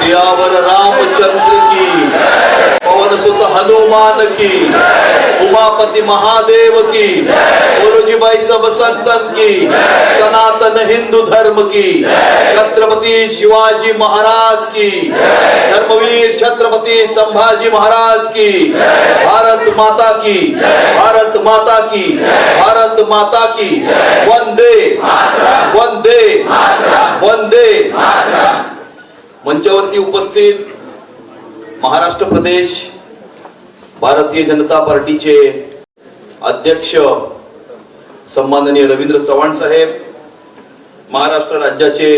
सियावर रामचंद्र की, पवन सुत हनुमान की, उमापति महादेव की, बोलो जी भाई सब संतन की, सनातन हिंदू धर्म की, छत्रपति शिवाजी महाराज की, धर्मवीर छत्रपति संभाजी महाराज की, भारत माता की, भारत माता की, भारत माता की, वंदे वंदे वंदे। मंचावरती उपस्थित महाराष्ट्र प्रदेश भारतीय जनता पार्टीचे अध्यक्ष सन्माननीय रवींद्र चव्हाण साहेब, महाराष्ट्र राज्याचे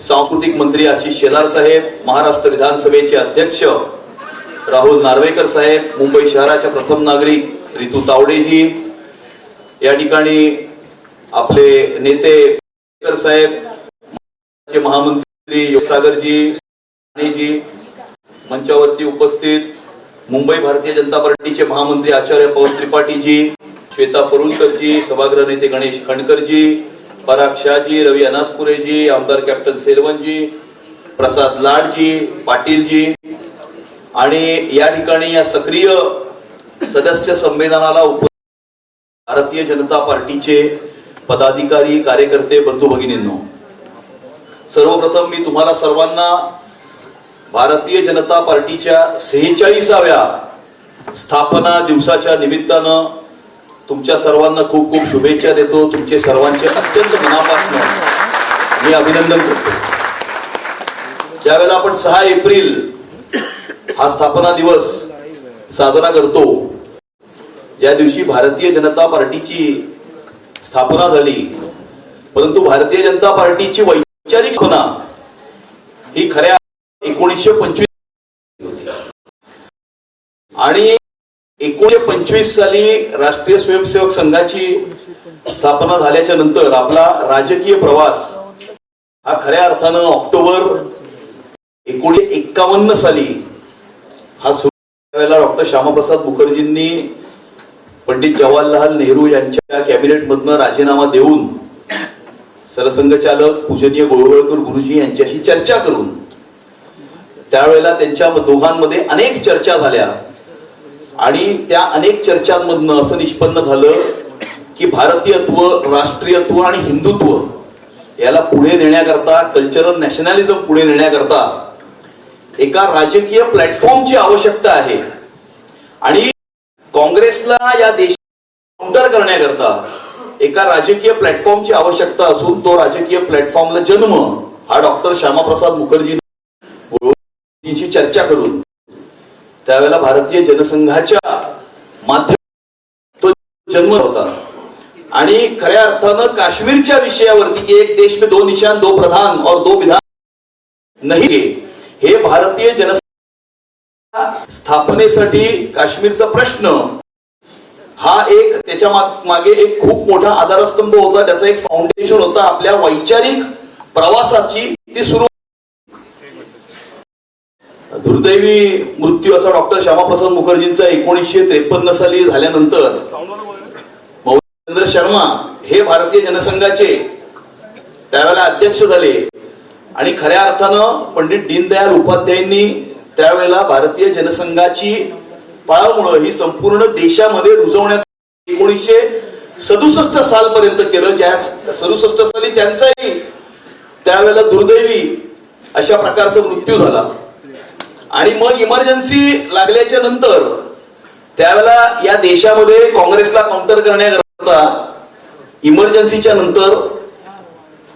सांस्कृतिक मंत्री आशिष शेलार साहेब, महाराष्ट्र विधानसभेचे अध्यक्ष राहुल नार्वेकर साहेब, मुंबई शहराच्या प्रथम नागरिक रितू तावडेजी, या ठिकाणी आपले नेते साहेब, महामंत्री सागरजी, मंचावरती उपस्थित मुंबई भारतीय जनता पार्टीचे महामंत्री आचार्य पवन त्रिपाठीजी, श्वेता परुलकरजी, सभागृह नेते गणेश खंडकरजी, पराग शाहजी, रवी अनासपुरेजी, आमदार कॅप्टन सेलवनजी, प्रसाद लाडजी, पाटीलजी आणि या ठिकाणी या सक्रिय सदस्य संमेलनाला भारतीय जनता पार्टीचे पदाधिकारी, कार्यकर्ते, बंधू भगिनींनो, सर्वप्रथम मी तुम्हाला सर्वांना भारतीय जनता पार्टीच्या 46व्या स्थापना दिवसाच्या निमित्तानं तुमच्या सर्वांना खूप खूप शुभेच्छा देतो। तुमचे सर्वांचे अत्यंत मनापासून मी अभिनंदन करतो। ज्यावेळेला आपण 6 एप्रिल हा स्थापना दिवस साजरा करतो, ज्या दिवशी भारतीय जनता पार्टीची स्थापना झाली, परंतु भारतीय जनता पार्टीची वैचारिक स्थापना ही खऱ्या 1925 होती आणि 1925 साली राष्ट्रीय स्वयंसेवक संघाची स्थापना झाल्याच्या नंतर आपला राजकीय प्रवास हा खऱ्या अर्थानं ऑक्टोबर 1951 साली हा सुरू झाला। डॉक्टर श्यामाप्रसाद मुखर्जींनी पंडित जवाहरलाल नेहरू यांच्या कॅबिनेट मधनं राजीनामा देऊन सरसंघचालक पूजनीय गोळवळकर गुरुजी यांच्याशी चर्चा करून त्यावेळेला त्यांच्या दोघांमध्ये अनेक चर्चा झाल्या आणि त्या अनेक चर्चांमधनं असं निष्पन्न झालं की भारतीयत्व, राष्ट्रीयत्व आणि हिंदुत्व याला पुढे नेण्याकरता, कल्चरल नॅशनॅलिझम पुढे नेण्याकरता एका राजकीय प्लॅटफॉर्मची आवश्यकता आहे आणि काँग्रेसला या देशात काउंटर करण्याकरता एका राजकीय प्लॅटफॉर्मची आवश्यकता असून तो राजकीय प्लॅटफॉर्मला जन्म हा डॉक्टर श्यामाप्रसाद मुखर्जींची चर्चा करून त्यावेळेला भारतीय जनसंघाच्या माध्यमातून तो जन्म होता आणि खऱ्या अर्थानं काश्मीरच्या विषयावरती की एक देश में 2 निशान 2 प्रधान और 2 विधान नाही, हे भारतीय जनसंघ स्थापनेसाठी काश्मीरचा प्रश्न हा एक त्याच्या मागे एक खूप मोठा आधारस्तंभ होता, त्याचा एक फाउंडेशन होता। आपल्या वैचारिक प्रवासाची ती सुरू दुर्दैवी मृत्यू असा डॉक्टर श्यामाप्रसाद मुखर्जींचा 1953 साली झाल्यानंतर मौलीचंद्र शर्मा हे भारतीय जनसंघाचे त्यावेळेला अध्यक्ष झाले आणि खऱ्या अर्थानं पंडित दीनदयाल उपाध्यायांनी त्यावेळेला भारतीय जनसंघाची पाळमुळं ही संपूर्ण देशामध्ये रुजवण्याचं 1967 सालपर्यंत केलं। ज्या 67 साली त्यांचाही त्यावेळेला दुर्दैवी अशा प्रकारचा मृत्यू झाला आणि मग इमर्जन्सी लागल्याच्या नंतर त्यावेळेला या देशामध्ये काँग्रेसला काउंटर करण्याकरता इमर्जन्सीच्या नंतर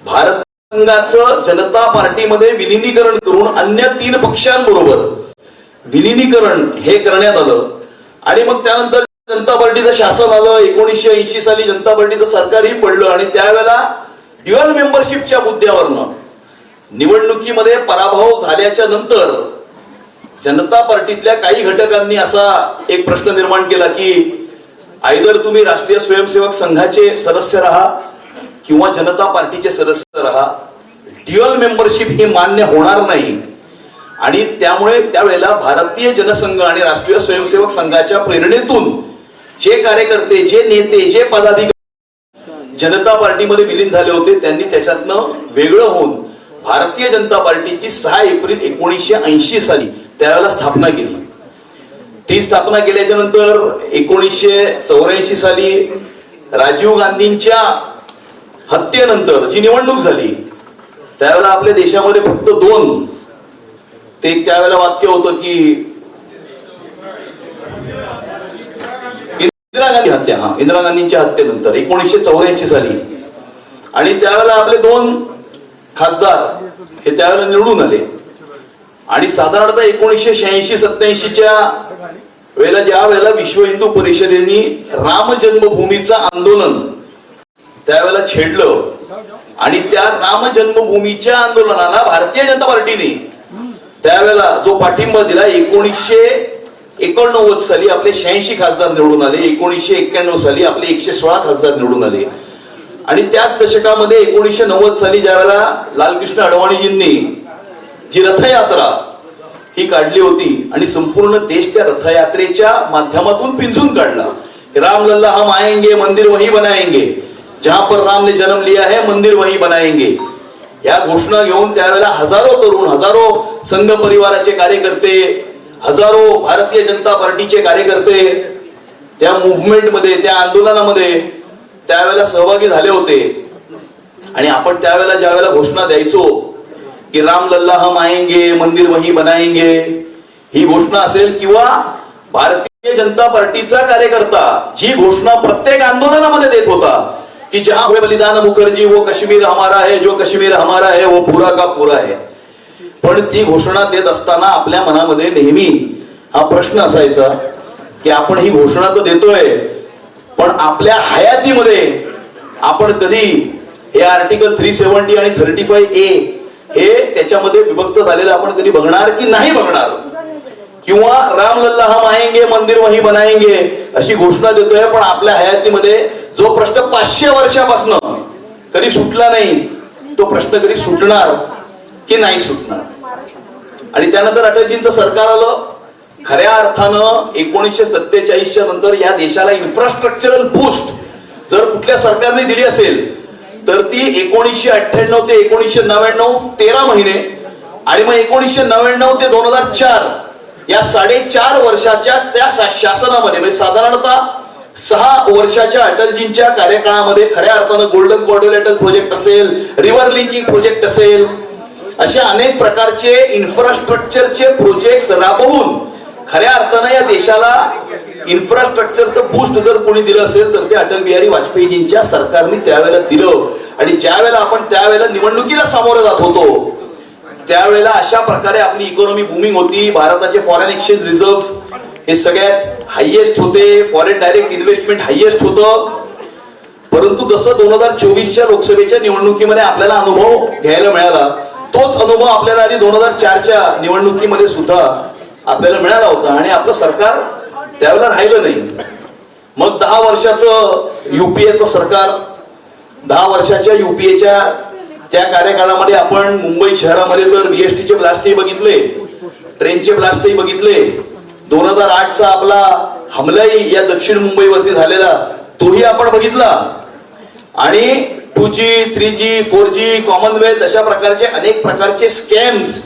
भारत संघाचं जनता पार्टीमध्ये विलीनीकरण करून अन्य 3 पक्षांबरोबर विलीनीकरण हे करण्यात आलं आणि मग त्यानंतर जनता पार्टीचं शासन आलं। 1980 साली जनता पार्टीचं सरकारही पडलं आणि त्यावेळेला ड्युअल मेंबरशिपच्या मुद्द्यावरनं निवडणुकीमध्ये पराभव झाल्याच्या नंतर जनता पार्टीतल्या काही घटकांनी असा एक प्रश्न निर्माण केला की आयदर तुम्ही राष्ट्रीय स्वयंसेवक संघाचे सदस्य राहा किंवा जनता पार्टीचे सदस्य राहा, ड्युअल मेंबरशिप ही मान्य होणार नाही आणि त्यामुळे त्यावेळेला भारतीय जनसंघ आणि राष्ट्रीय स्वयंसेवक संघाच्या प्रेरणेतून जे कार्यकर्ते, जे नेते, जे पदाधिकारी जनता पार्टीमध्ये विलीन झाले होते त्यांनी त्याच्यातनं वेगळं होऊन भारतीय जनता पार्टीची 6 एप्रिल 1980 साली त्यावेळेला स्थापना केली. ती स्थापना केल्याच्या नंतर 1984 साली राजीव गांधींच्या हत्येनंतर जी निवडणूक झाली त्यावेळेला आपल्या देशामध्ये फक्त 2 ते त्यावेळेला वाक्य होतं की इंदिरा गांधी हत्या, इंदिरा गांधींच्या हत्येनंतर 1984 साली. आणि त्यावेळेला आपले 2 खासदार हे त्यावेळेला निवडून आले. आणि साधारणतः 1986-87च्या वेळेला ज्या वेळेला विश्व हिंदू परिषदेने राम जन्मभूमीचं आंदोलन त्यावेळेला छेडलं आणि त्या राम जन्मभूमीच्या आंदोलनाला भारतीय जनता पार्टीने त्यावेळेला जो पाठिंबा दिला 1989 साली आपले 86 खासदार निवडून आले. 1991 साली आपले 116 खासदार निवडून आले. आणि त्याच दशकामध्ये 1990 साली ज्या वेळेला लालकृष्ण अडवाणीजींनी जी रथयात्रा ही काढली होती आणि संपूर्ण देश त्या रथयात्रेच्या माध्यमातून पिंजून काढला. राम लल्ला हम आएंगे मंदिर वही बनाएंगे, जहां पर राम ने जन्म लिया है मंदिर वही बनाएंगे, या घोषणा घेऊन त्यावेळेला हजारो तरुण, हजारो संघ परिवाराचे कार्यकर्ते, हजारो भारतीय जनता पार्टीचे कार्यकर्ते त्या मुव्हमेंट मध्ये, त्या आंदोलनामध्ये त्यावेळेला सहभागी झाले होते. आणि आपण त्यावेळेला ज्या वेळेला घोषणा द्यायचो की राम लल्ला हम आएंगे मंदिर वही बनाएंगे, ही घोषणा असेल किंवा भारतीय जनता पार्टीचा कार्यकर्ता जी घोषणा प्रत्येक आंदोलनामध्ये देत होता कि जहां हुए बलिदान मुखर्जी वो कश्मीर हमारा है, जो कश्मीर हमारा है वो पूरा का पूरा है. पण ती घोषणा देत असताना आपल्या मनामध्ये नेहमी हा प्रश्न असायचा की आपण ही घोषणा तर देतोय पण आपल्या हयातीमध्ये आपण कधी हे आर्टिकल 370 आणि 35A हे त्याच्यामध्ये विभक्त झालेलं आपण कधी बघणार की नाही बघणार. किंवा राम लल्ला हम आएंगे मंदिर वही बनाएंगे अशी घोषणा देतोय पण आपल्या हयातीमध्ये जो प्रश्न 500 वर्षापासून कधी सुटला नाही तो प्रश्न कधी सुटणार की नाही सुटणार. आणि त्यानंतर अटलजींचं सरकार आलं. खऱ्या अर्थानं 1947च्या नंतर या देशाला इन्फ्रास्ट्रक्चरल बूस्ट जर कुठल्या सरकारने दिली असेल तर ती 1998 ते 1999 13 महिने आणि मग 1999 ते 2004 या 4.5 वर्षाच्या त्या शासनामध्ये म्हणजे साधारणतः 6 वर्षाच्या अटलजींच्या कार्यकाळामध्ये खऱ्या अर्थानं गोल्डन क्वाड्रिलेटरल प्रोजेक्ट असेल, रिव्हर लिंकिंग प्रोजेक्ट असेल, अशा अनेक प्रकारचे इन्फ्रास्ट्रक्चरचे प्रोजेक्ट्स राबवून खऱ्या अर्थानं या देशाला इन्फ्रास्ट्रक्चरचं बूस्ट जर कोणी दिलं असेल तर ते अटल बिहारी वाजपेयीजींच्या सरकारने त्यावेळेला दिलं. आणि ज्या वेळेला आपण त्यावेळेला निवडणुकीला सामोरं जात होतो त्यावेळेला अशा प्रकारे आपली इकॉनॉमी बूमिंग होती. भारताचे फॉरेन एक्सचेंज रिझर्व्ह हे सगळ्यात हायएस्ट होते, फॉरेन डायरेक्ट इन्व्हेस्टमेंट हायएस्ट होतं. परंतु जसं 2024च्या लोकसभेच्या निवडणुकीमध्ये आपल्याला अनुभव घ्यायला मिळाला तोच अनुभव आपल्याला आधी 2004च्या निवडणुकीमध्ये सुद्धा आपल्याला मिळाला होता आणि आपलं सरकार त्यावेळेला राहिलं नाही. मग 10 वर्षाचं युपीएचं सरकार, 10 वर्षाच्या युपीएच्या त्या कार्यकाळामध्ये आपण मुंबई शहरामध्ये तर बीएसटीचे ब्लास्टही बघितले, ट्रेनचे ब्लास्टही बघितले. 2008चा आपला हमलाही या दक्षिण मुंबईवरती झालेला तोही आपण बघितला. आणि 2G, 3G, 4G, कॉमनवेल्थ अशा प्रकारचे अनेक प्रकारचे स्कॅम्स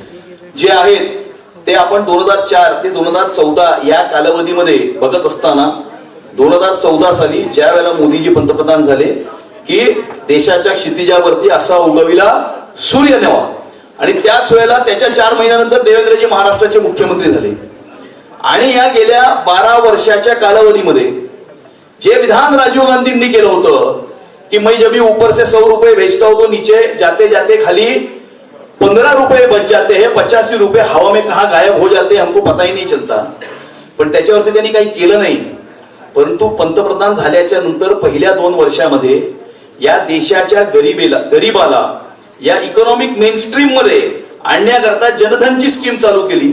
जे आहेत ते आपण 2004 ते 2014 या कालावधीमध्ये बघत असताना 2014 साली ज्या वेळेला मोदीजी पंतप्रधान झाले की देशाच्या क्षितिजावरती असा उगविला सूर्य नेवा आणि त्याच वेळेला त्याच्या 4 महिन्यानंतर देवेंद्रजी महाराष्ट्राचे मुख्यमंत्री झाले. आणि या गेल्या 12 वर्षाच्या कालावधीमध्ये जे विधान राजीव गांधींनी केलं होतं कि मैं जब भी ऊपर से 100 रुपए भेजता हूं तो नीचे जाते जाते खाली 15 रुपए बच जाते हैं, 85 रुपए हवा में कहां गायब हो जाते हैं हमको पता ही नहीं चलता. पण त्याच्यावरती त्यांनी काही केलं नाही. परंतु पंतप्रधान झाल्याच्या नंतर पहिल्या 2 वर्षामध्ये या देशाच्या गरीबाला या इकॉनॉमिक मेनस्ट्रीम मध्ये आणण्याकरता जनधनची स्कीम चालू केली.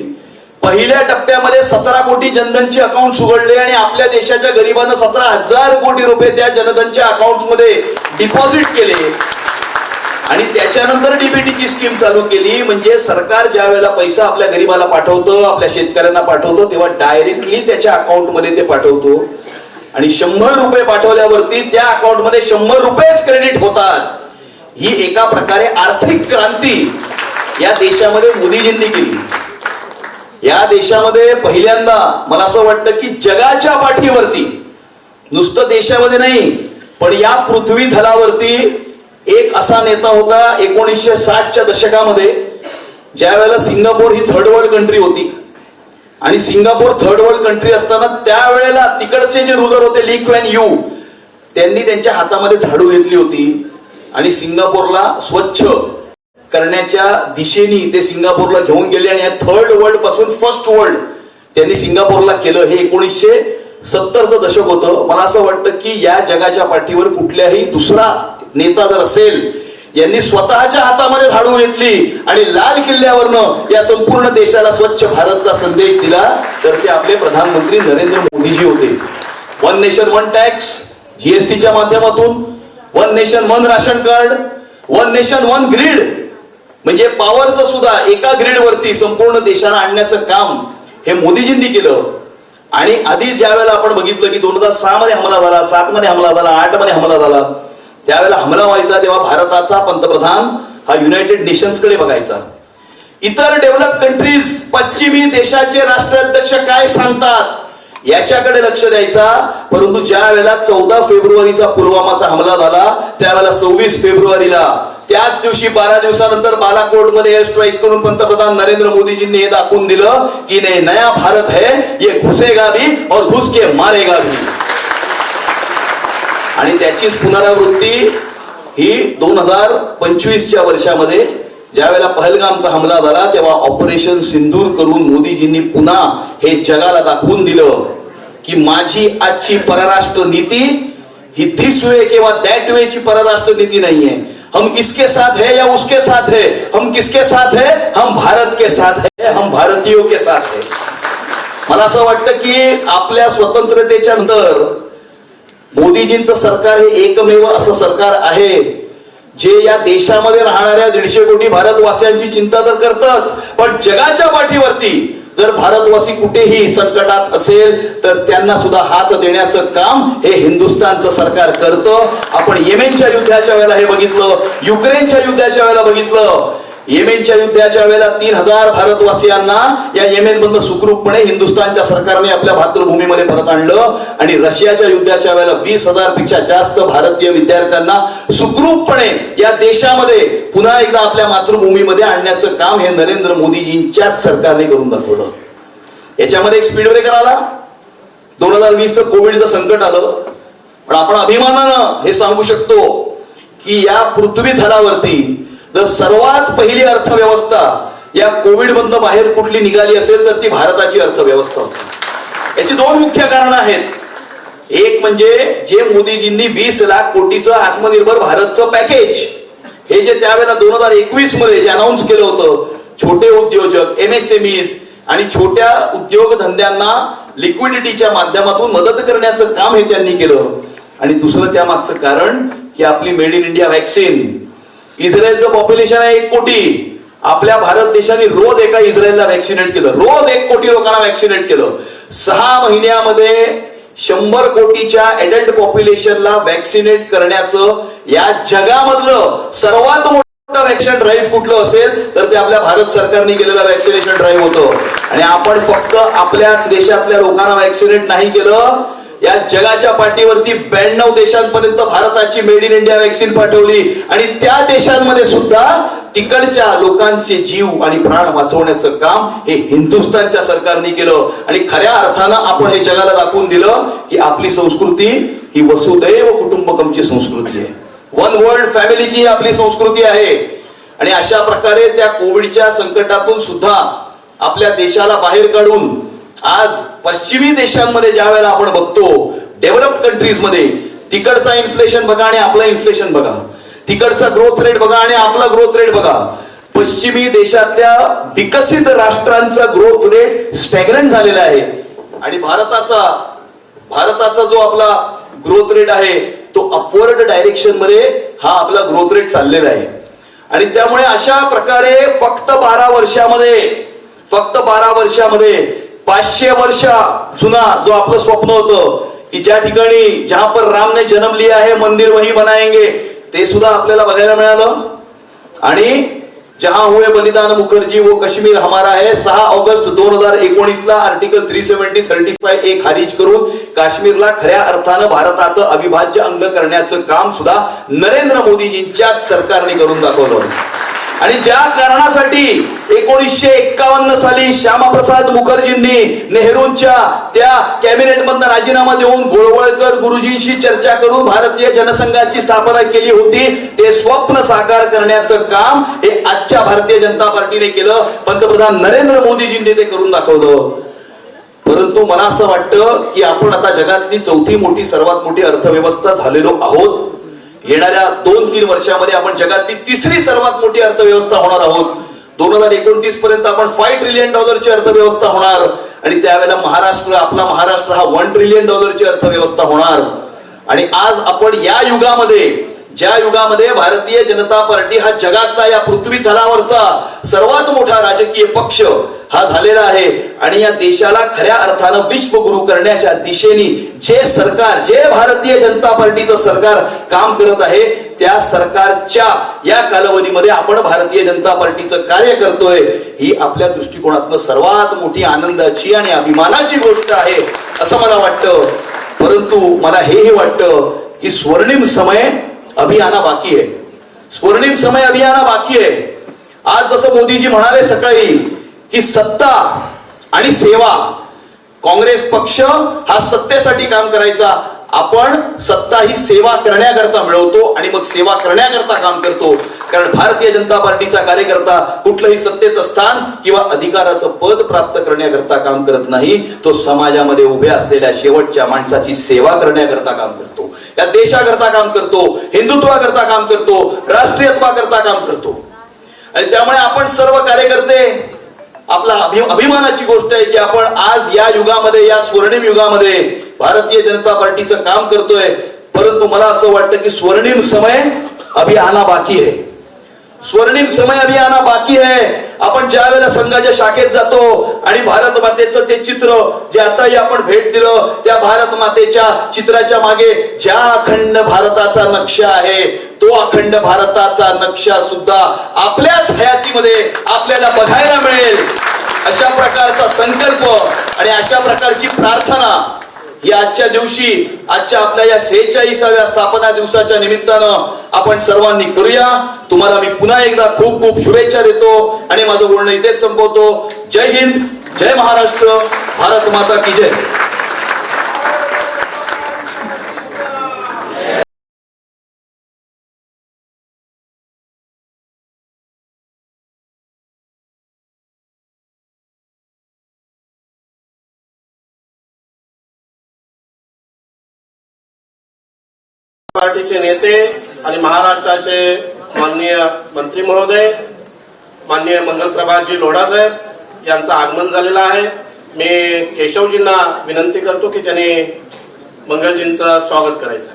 पहिल्या टप्प्यामध्ये 17 कोटी जनधनचे अकाउंट उघडले आणि आपल्या देशाच्या गरिबांना 17,000 कोटी रुपये त्या जनधनच्या अकाउंट मध्ये डिपॉझिट केले. आणि त्याच्यानंतर डीबीटीची स्कीम चालू केली. म्हणजे सरकार ज्या वेळेला पैसा आपल्या गरीबाला पाठवतं, आपल्या शेतकऱ्यांना पाठवतो तेव्हा डायरेक्टली त्याच्या अकाउंट मध्ये ते पाठवतो आणि 100 रुपये पाठवल्यावरती त्या अकाउंट मध्ये 100 रुपयेच क्रेडिट होतात. ही एका प्रकारे आर्थिक क्रांती या देशामध्ये मोदीजींनी केली. या देशामध्ये पहिल्यांदा मला असं वाटतं की जगाच्या पाठीवरती, नुसतं देशामध्ये नाही पण या पृथ्वी तलावरती एक असा नेता होता 1960च्या दशकामध्ये, ज्या वेळेला सिंगापूर ही थर्ड वर्ल्ड कंट्री होती. आणि सिंगापूर थर्ड वर्ल्ड कंट्री असताना त्यावेळेला तिकडचे जे रुलर होते ली क्वेन यू, त्यांनी त्यांच्या हातामध्ये झाडू घेतली होती आणि सिंगापूरला स्वच्छ करण्याच्या दिशेने ते सिंगापूरला घेऊन गेले. आणि या थर्ड वर्ल्ड पासून फर्स्ट वर्ल्ड त्यांनी सिंगापूरला केलं. हे 1970चं दशक होतं. मला असं वाटतं की या जगाच्या पाठीवर कुठल्याही दुसरा नेता जर असेल, यांनी स्वतःच्या हातामध्ये झाडू घेतली आणि लाल किल्ल्यावरनं या संपूर्ण देशाला स्वच्छ भारतचा संदेश दिला, तर ते आपले प्रधानमंत्री नरेंद्र मोदीजी होते. वन नेशन वन टॅक्स, जीएसटीच्या माध्यमातून, one nation one ration card, one nation one grid, म्हणजे पॉवरचं सुद्धा एका ग्रीड वरती संपूर्ण देशाला आणण्याचं काम हे मोदीजींनी केलं. आणि आधी ज्या वेळेला आपण बघितलं की 2006 मध्ये हमला झाला, 7 मध्ये हमला झाला, 8 मध्ये हमला झाला, त्यावेळेला हमला व्हायचा तेव्हा भारताचा पंतप्रधान हा युनायटेड नेशन्स कडे बघायचा. इतर डेव्हलप कंट्रीज, पश्चिमी देशाचे राष्ट्राध्यक्ष काय सांगतात याच्याकडे लक्ष द्यायचा. परंतु ज्या वेळेला 14 फेब्रुवारीचा पुलवामाचा हमला झाला, त्यावेळेला 26 फेब्रुवारीला त्याच दिवशी 12 दिवसानंतर बालाकोट मध्ये एअर स्ट्राईक्स करून पंतप्रधान नरेंद्र मोदीजींनी हे दाखवून दिलं की नाही, नया भारत है, ये घुसेगा भी और घुस के मारेगा भी. आणि त्याचीच पुनरावृत्ती ही 2025च्या वर्षामध्ये ज्या वेळेला पहलगामचा हमला झाला, तेव्हा ऑपरेशन सिंदूर करून मोदीजींनी पुन्हा हे जगाला दाखवून दिलं की माझी आजची परराष्ट्र नीती ही धिस वे किंवा दॅट वे ची परराष्ट्र नीती नाहीये. हम इसके साथ है या उसके साथ है, हम किसके साथ है, हम भारत के साथ है, हम भारतीयों के साथ है. मला असं वाटतं की आपल्या स्वतंत्रतेच्या नंतर मोदीजींचं सरकार हे एकमेव असं सरकार आहे जे या देशामध्ये राहणाऱ्या 150 कोटी भारतवासियांची चिंता तर करतच, पण जगाच्या पाठीवरती जर भारतवासी कुठेही संकटात असेल तर त्यांना सुद्धा हात देण्याचं काम हे हिंदुस्थानचं सरकार करतं. आपण येमेनच्या युद्धाच्या वेळेला हे बघितलं, युक्रेनच्या युद्धाच्या वेळेला बघितलं. येमेनच्या युद्धाच्या वेळेला 3000 भारतवासियांना या येमेन बंद सुखरूपपणे हिंदुस्थानच्या सरकारने आपल्या मातृभूमीमध्ये परत आणलं. आणि रशियाच्या युद्धाच्या वेळेला 20,000 पेक्षा जास्त भारतीय विद्यार्थ्यांना सुखरूपपणे या देशामध्ये पुन्हा एकदा आपल्या मातृभूमीमध्ये आणण्याचं काम हे नरेंद्र मोदीजींच्याच सरकारने करून दाखवलं. याच्यामध्ये एक स्पीड ब्रेकर आला, 2020 कोविडचं संकट आलं. पण आपण अभिमानानं हे सांगू शकतो की या पृथ्वी तलावरती जर सर्वात पहिली अर्थव्यवस्था या कोविड मधनं बाहेर कुठली निघाली असेल तर ती भारताची अर्थव्यवस्था होती. याची 2 मुख्य कारण आहेत. एक म्हणजे जे मोदीजींनी 20 लाख कोटीचं आत्मनिर्भर भारतचं पॅकेज हे जे त्यावेळेला 2021 मध्ये जे अनाऊन्स केलं होतं, छोटे उद्योजक, एमएसएमईज आणि छोट्या उद्योगधंद्यांना लिक्विडिटीच्या माध्यमातून मदत करण्याचं काम हे त्यांनी केलं. आणि दुसरं त्यामागचं कारण की आपली मेड इन इंडिया व्हॅक्सिन, इस्रायलचं पॉप्युलेशन आहे 1 कोटी, आपल्या भारत देशाने रोज एका इस्रायलला वॅक्सिनेट केलं, रोज 1 कोटी लोकांना वॅक्सिनेट केलं. 6 महिन्यामध्ये 100 कोटीच्या ऍडल्ट पॉप्युलेशनला वॅक्सिनेट करण्याचं या जगामधलं सर्वात मोठं वॅक्सिन ड्राईव्ह कुठलं असेल तर ते आपल्या भारत सरकारने केलेलं वॅक्सिनेशन ड्राईव्ह होतं. आणि आपण फक्त आपल्याच देशातल्या लोकांना वॅक्सिनेट नाही केलं, या जगाच्या पाठीवरती 92 देशांपर्यंत भारताची मेड इन इंडिया वॅक्सिन पाठवली. आणि त्या देशांमध्ये सुद्धा तिकडच्या लोकांचे जीव आणि प्राण वाचवण्याचं काम हे हिंदुस्थानच्या सरकारने केलं. आणि खऱ्या अर्थानं आपण हे जगाला दाखवून दिलं की आपली संस्कृती ही वसुदैव कुटुंबकमची संस्कृती आहे, वन वर्ल्ड फॅमिलीची आपली संस्कृती आहे. आणि अशा प्रकारे त्या कोविडच्या संकटातून सुद्धा आपल्या देशाला बाहेर काढून आज पश्चिमी देशांमध्ये ज्या वेळेला आपण बघतो, डेव्हलप कंट्रीज मध्ये तिकडचा इन्फ्लेशन बघा आणि आपला इन्फ्लेशन बघा, तिकडचा ग्रोथ रेट बघा आणि आपला ग्रोथ रेट बघा. पश्चिमी देशातल्या विकसित राष्ट्रांचा ग्रोथ रेट स्टॅग्नंट झालेला आहे आणि भारताचा जो आपला ग्रोथ रेट आहे तो अपवर्ड डायरेक्शन मध्ये हा आपला ग्रोथ रेट चाललेला आहे. आणि त्यामुळे अशा प्रकारे फक्त 12 वर्षामध्ये 500 वर्ष जुना जो आपलं स्वप्न होतं की ज्या ठिकाणी जहां पर राम ने जन्म लिया है मंदिर वही बनाएंगे, ते सुद्धा आपल्याला बघायला मिळालं. आणि जहां हुए बलिदान मुखर्जी वो कश्मीर हमारा है 6 ऑगस्ट 2019 ला आर्टिकल 370-35 एक खारिज करून काश्मीरला खऱ्या अर्थानं भारताचं अविभाज्य अंग करण्याचं काम सुद्धा नरेंद्र मोदीजींच्याच सरकारने करून दाखवलं. आणि ज्या कारणासाठी 1951 साली श्यामाप्रसाद मुखर्जींनी नेहरूंच्या त्या कॅबिनेट मधनं राजीनामा देऊन गोळवळकर गुरुजींशी चर्चा करून भारतीय जनसंघाची स्थापना केली होती, ते स्वप्न साकार करण्याचं काम हे आजच्या भारतीय जनता पार्टीने केलं. पंतप्रधान नरेंद्र मोदीजींनी ते करून दाखवलं. परंतु मला असं वाटतं की आपण आता जगातली चौथी मोठी सर्वात मोठी अर्थव्यवस्था झालेलो आहोत. येणाऱ्या 2-3 वर्षामध्ये आपण जगातली तिसरी सर्वात मोठी अर्थव्यवस्था होणार आहोत. 2029 पर्यंत आपण $5 ट्रिलियन ची अर्थव्यवस्था होणार आणि त्यावेळेला आपला महाराष्ट्र हा $1 ट्रिलियन ची अर्थव्यवस्था होणार. आणि आज आपण या युगामध्ये, ज्या युगामध्ये भारतीय जनता पार्टी हा जगातला या पृथ्वी तलावरचा सर्वात मोठा राजकीय पक्ष हा झालेला आहे आणि या देशाला खऱ्या अर्थानं विश्वगुरु करण्याच्या दिशेने जे भारतीय जनता पार्टीचं सरकार काम करत आहे, त्या सरकारच्या या कालावधीमध्ये आपण भारतीय जनता पार्टीचं कार्य करतोय, ही आपल्या दृष्टिकोनातून सर्वात मोठी आनंदाची आणि अभिमानाची गोष्ट आहे असं मला वाटतं. परंतु मला हेही वाटतं की स्वर्णिम समय अभी आना बाकी है. स्वर्णिम समय अभी आना बाकी है. आज जसं मोदीजी म्हणाले सकाळी की सत्ता आणि सेवा, काँग्रेस पक्ष हा सत्तेसाठी काम करायचा, आपण सत्ता ही सेवा करण्याकरता मिळवतो आणि मग सेवा करण्याकरता काम करतो. कारण भारतीय जनता पार्टीचा कार्यकर्ता कुठलंही सत्तेचं स्थान किंवा अधिकाराचं पद प्राप्त करण्याकरता काम करत नाही, तो समाजामध्ये उभे असलेल्या शेवटच्या माणसाची सेवा करण्याकरता काम करतो, या देशाकरता काम करतो, हिंदुत्वाकरता काम करतो, राष्ट्रीयत्वाकरता काम करतो. आणि त्यामुळे आपण सर्व कार्यकर्ते, आपला अभिमानाची गोष्ट आहे की आपण आज या युगामध्ये, या स्वर्णिम युगामध्ये भारतीय जनता पार्टीचं काम करतोय. परंतु मला असं वाटतं की स्वर्णिम समय अभी आना बाकी है. स्वर्णिम समय अभी आना बाकी है. आपण ज्या वेळेला संघाच्या शाखेत जातो आणि भारत मातेचं ते चित्र जे आताही आपण भेट दिलं, त्या भारत मातेच्या चित्राच्या मागे ज्या अखंड भारताचा नक्षा आहे, तो अखंड भारताचा नक्षा सुद्धा आपल्याच हयातीमध्ये आपल्याला बघायला मिळेल. अशा प्रकारचा संकल्प आणि अशा प्रकारची प्रार्थना ही आजच्या दिवशी, आजच्या आपल्या या 46व्या स्थापना दिवसाच्या निमित्तानं आपण सर्वांनी करूया. तुम्हाला मी पुन्हा एकदा खूप खूप शुभेच्छा देतो आणि माझं बोलणं इथेच संपवतो. जय हिंद, जय महाराष्ट्र, भारत माता की जय. पार्टीचे नेते आणि महाराष्ट्राचे माननीय मंत्री महोदय, माननीय मंगलप्रभातजी लोढा साहेब यांचं आगमन झालेलं आहे. मी केशवजींना विनंती करतो की त्यांनी मंगलजींचं स्वागत करायचं.